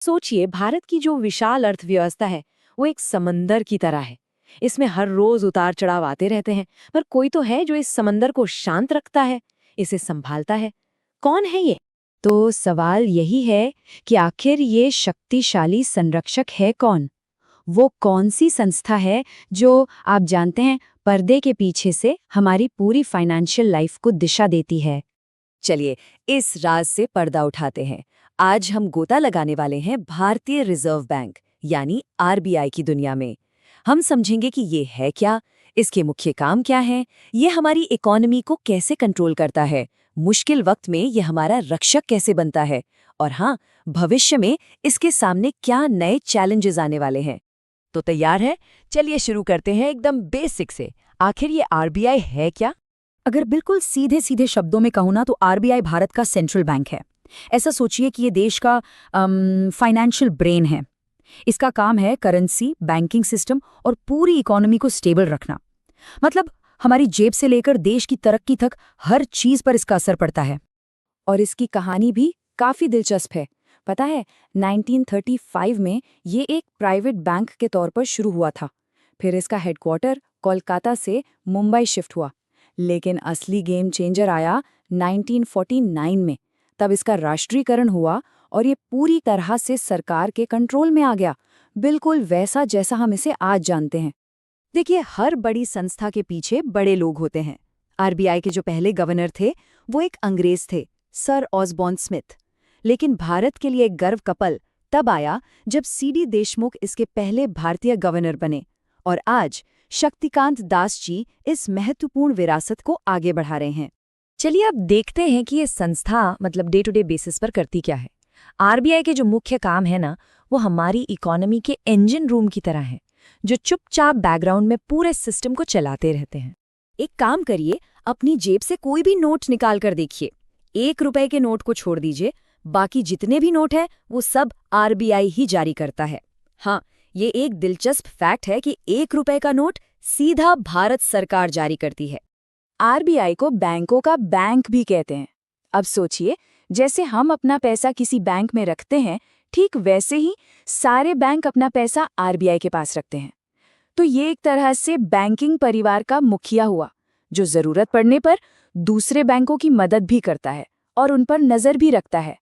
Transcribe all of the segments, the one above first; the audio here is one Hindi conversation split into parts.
सोचिए, भारत की जो विशाल अर्थव्यवस्था है वो एक समंदर की तरह है। इसमें हर रोज उतार चढ़ाव आते रहते हैं, पर कोई तो है जो इस समंदर को शांत रखता है, इसे संभालता है। कौन है ये? तो सवाल यही है कि आखिर ये शक्तिशाली संरक्षक है कौन? वो कौन सी संस्था है जो आप जानते हैं पर्दे के पीछे से हमारी पूरी फाइनेंशियल लाइफ को दिशा देती है? चलिए, इस राज से पर्दा उठाते हैं। आज हम गोता लगाने वाले हैं भारतीय रिजर्व बैंक यानी आरबीआई की दुनिया में। हम समझेंगे कि ये है क्या, इसके मुख्य काम क्या हैं, ये हमारी इकोनॉमी को कैसे कंट्रोल करता है, मुश्किल वक्त में ये हमारा रक्षक कैसे बनता है, और हाँ, भविष्य में इसके सामने क्या नए चैलेंजेस आने वाले हैं। तो तैयार है? चलिए शुरू करते हैं एकदम बेसिक से। आखिर ये आरबीआई है क्या? अगर बिल्कुल सीधे सीधे शब्दों में कहूँ ना तो आरबीआई भारत का सेंट्रल बैंक है। ऐसा सोचिए कि ये देश का फाइनेंशियल ब्रेन है। इसका काम है करेंसी, बैंकिंग सिस्टम और पूरी इकोनॉमी को स्टेबल रखना। मतलब हमारी जेब से लेकर देश की तरक्की तक हर चीज पर इसका असर पड़ता है। और इसकी कहानी भी काफी दिलचस्प है। पता है, 1935 में ये एक प्राइवेट बैंक के तौर पर शुरू हुआ था। फिर इसका हेडक्वार्टर कोलकाता से मुंबई शिफ्ट हुआ। लेकिन असली गेम चेंजर आया 1949 में। तब इसका राष्ट्रीयकरण हुआ और ये पूरी तरह से सरकार के कंट्रोल में आ गया, बिल्कुल वैसा जैसा हम इसे आज जानते हैं। देखिए, हर बड़ी संस्था के पीछे बड़े लोग होते हैं। आरबीआई के जो पहले गवर्नर थे वो एक अंग्रेज थे, सर ऑसबॉर्न स्मिथ। लेकिन भारत के लिए एक गर्व का पल तब आया जब सीडी देशमुख इसके पहले भारतीय गवर्नर बने। और आज शक्तिकांत दास जी इस महत्वपूर्ण विरासत को आगे बढ़ा रहे हैं। चलिए अब देखते हैं कि ये संस्था मतलब डे टू डे बेसिस पर करती क्या है। आरबीआई के जो मुख्य काम है ना, वो हमारी इकोनॉमी के इंजन रूम की तरह है, जो चुपचाप बैकग्राउंड में पूरे सिस्टम को चलाते रहते हैं। एक काम करिए, अपनी जेब से कोई भी नोट निकाल कर देखिए। 1 रुपए के नोट को छोड़ दीजिए, बाकी जितने भी नोट हैं वो सब आरबीआई ही जारी करता है। हाँ, ये एक दिलचस्प फैक्ट है कि 1 रुपए का नोट सीधा भारत सरकार जारी करती है। आरबीआई को बैंकों का बैंक भी कहते हैं। अब सोचिए, जैसे हम अपना पैसा किसी बैंक में रखते हैं, ठीक वैसे ही सारे बैंक अपना पैसा आरबीआई के पास रखते हैं। तो ये एक तरह से बैंकिंग परिवार का मुखिया हुआ, जो जरूरत पड़ने पर दूसरे बैंकों की मदद भी करता है और उन पर नजर भी रखता है।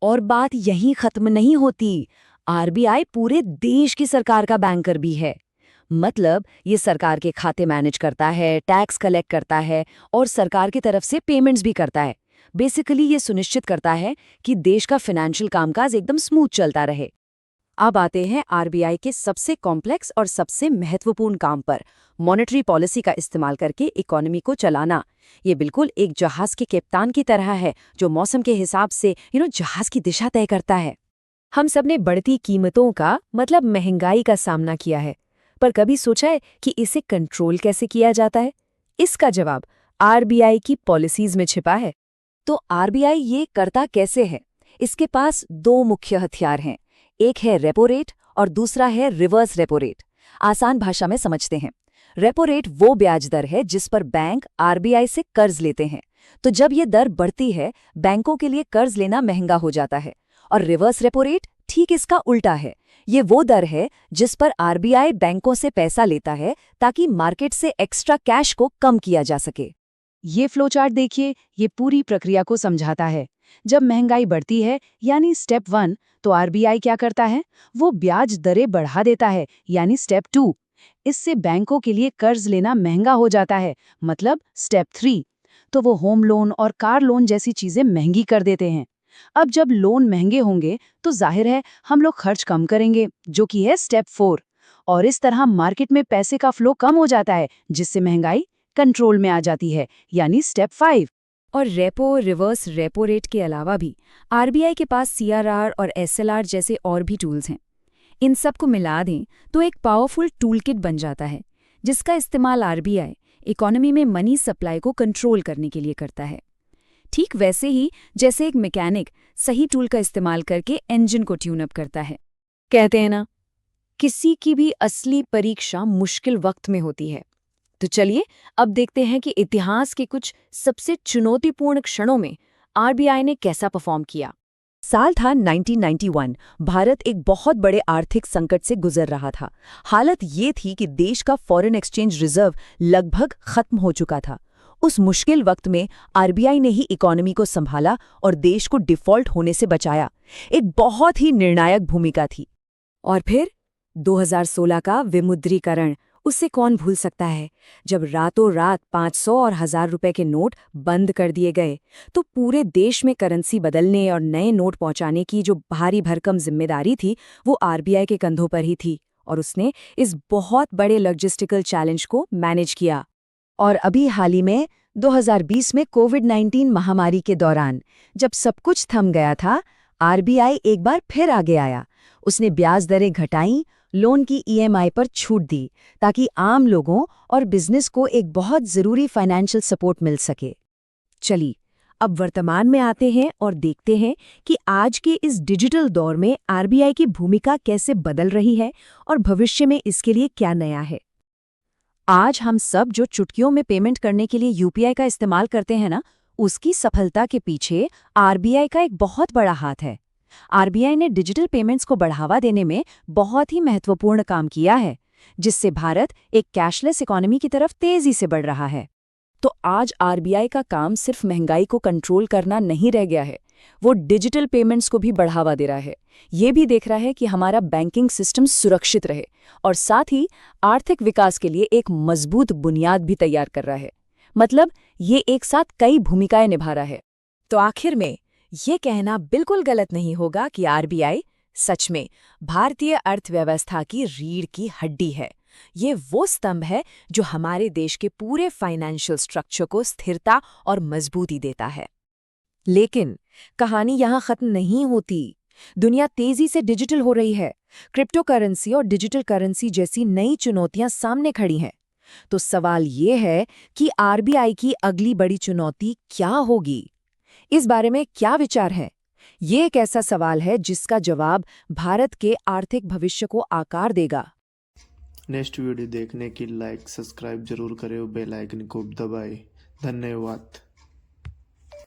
और बात यहीं खत्म नहीं होती। आरबीआई पूरे देश की सरकार का बैंकर भी है। मतलब ये सरकार के खाते मैनेज करता है, टैक्स कलेक्ट करता है और सरकार की तरफ से पेमेंट्स भी करता है। बेसिकली ये सुनिश्चित करता है कि देश का फाइनेंशियल कामकाज एकदम स्मूथ चलता रहे। अब आते हैं आरबीआई के सबसे कॉम्प्लेक्स और सबसे महत्वपूर्ण काम पर, मॉनेटरी पॉलिसी का इस्तेमाल करके इकोनॉमी को चलाना। ये बिल्कुल एक जहाज के कप्तान की तरह है, जो मौसम के हिसाब से जहाज की दिशा तय करता है। हम सब ने बढ़ती कीमतों का मतलब महंगाई का सामना किया है, पर कभी सोचा है कि इसे कंट्रोल कैसे किया जाता है? इसका जवाब आरबीआई की पॉलिसीज में छिपा है। तो आरबीआई ये करता कैसे है? इसके पास 2 मुख्य हथियार हैं। एक है रेपो रेट और दूसरा है रिवर्स रेपो रेट। आसान भाषा में समझते हैं। रेपो रेट वो ब्याज दर है जिस पर बैंक आरबीआई से कर्ज लेते हैं। तो जब ये दर बढ़ती है, बैंकों के लिए कर्ज लेना महंगा हो जाता है। और रिवर्स रेपो रेट ठीक इसका उल्टा है। ये वो दर है जिस पर आरबीआई बैंकों से पैसा लेता है ताकि मार्केट से एक्स्ट्रा कैश को कम किया जा सके। ये फ्लोचार्ट देखिए, ये पूरी प्रक्रिया को समझाता है। जब महंगाई बढ़ती है यानी स्टेप 1, तो आरबीआई क्या करता है? वो ब्याज दरें बढ़ा देता है यानी स्टेप 2। इससे बैंकों के लिए कर्ज लेना महंगा हो जाता है, मतलब स्टेप 3। तो वो होम लोन और कार लोन जैसी चीजें महंगी कर देते हैं। अब जब लोन महंगे होंगे तो जाहिर है हम लोग खर्च कम करेंगे, जो कि है स्टेप 4। और इस तरह मार्केट में पैसे का फ्लो कम हो जाता है, जिससे महंगाई कंट्रोल में आ जाती है, यानी स्टेप 5। और रेपो रिवर्स रेपो रेट के अलावा भी आरबीआई के पास सीआरआर और एसएलआर जैसे और भी टूल्स हैं। इन सब को मिला दें तो एक पावरफुल टूलकिट बन जाता है, जिसका इस्तेमाल आरबीआई इकोनॉमी में मनी सप्लाई को कंट्रोल करने के लिए करता है। ठीक वैसे ही जैसे एक मैकेनिक सही टूल का इस्तेमाल करके इंजन को ट्यून अप करता है। कहते हैं ना, किसी की भी असली परीक्षा मुश्किल वक्त में होती है। तो चलिए अब देखते हैं कि इतिहास के कुछ सबसे चुनौतीपूर्ण क्षणों में आरबीआई ने कैसा परफॉर्म किया। साल था 1991। भारत एक बहुत बड़े आर्थिक संकट से गुजर रहा था। हालत ये थी कि देश का फॉरेन एक्सचेंज रिजर्व लगभग खत्म हो चुका था। उस मुश्किल वक्त में आरबीआई ने ही इकोनॉमी को संभाला और देश को डिफॉल्ट होने से बचाया। एक बहुत ही निर्णायक भूमिका थी। और फिर 2016 का विमुद्रीकरण, उसे कौन भूल सकता है। जब रातों रात 500 और 1000 रुपए के नोट बंद कर दिए गए तो पूरे देश में करेंसी बदलने और नए नोट पहुंचाने की जो भारी भरकम जिम्मेदारी थी वो आरबीआई के कंधों पर ही थी, और उसने इस बहुत बड़े लॉजिस्टिकल चैलेंज को मैनेज किया। और अभी हाल ही में 2020 में कोविड-19 महामारी के दौरान जब सब कुछ थम गया था, आरबीआई एक बार फिर आगे आया। उसने ब्याज दरें घटाईं, लोन की ईएमआई पर छूट दी, ताकि आम लोगों और बिजनेस को एक बहुत ज़रूरी फाइनेंशियल सपोर्ट मिल सके। चलिए अब वर्तमान में आते हैं और देखते हैं कि आज के इस डिजिटल दौर में आरबीआई की भूमिका कैसे बदल रही है और भविष्य में इसके लिए क्या नया है। आज हम सब जो चुटकियों में पेमेंट करने के लिए यूपीआई का इस्तेमाल करते हैं ना, उसकी सफलता के पीछे आरबीआई का एक बहुत बड़ा हाथ है। आरबीआई ने डिजिटल पेमेंट्स को बढ़ावा देने में बहुत ही महत्वपूर्ण काम किया है, जिससे भारत एक कैशलेस इकोनॉमी की तरफ तेजी से बढ़ रहा है। तो आज आरबीआई का काम सिर्फ महंगाई को कंट्रोल करना नहीं रह गया है, वो डिजिटल पेमेंट्स को भी बढ़ावा दे रहा है। ये भी देख रहा है कि हमारा बैंकिंग सिस्टम सुरक्षित रहे और साथ ही आर्थिक विकास के लिए एक मजबूत बुनियाद भी तैयार कर रहा है। मतलब ये एक साथ कई भूमिकाएं निभा रहा है। तो आखिर में ये कहना बिल्कुल गलत नहीं होगा कि आरबीआई सच में भारतीय अर्थव्यवस्था की रीढ़ की हड्डी है। ये वो स्तंभ है जो हमारे देश के पूरे फाइनेंशियल स्ट्रक्चर को स्थिरता और मजबूती देता है। लेकिन कहानी यहाँ खत्म नहीं होती। दुनिया तेजी से डिजिटल हो रही है। क्रिप्टो करेंसी और डिजिटल करेंसी जैसी नई चुनौतियां सामने खड़ी हैं। तो सवाल ये है कि आरबीआई की अगली बड़ी चुनौती क्या होगी? इस बारे में क्या विचार है? ये एक ऐसा सवाल है जिसका जवाब भारत के आर्थिक भविष्य को आकार देगा। नेक्स्ट वीडियो देखने की लाइक सब्सक्राइब जरूर करें और बेल आइकन को दबाएं। धन्यवाद।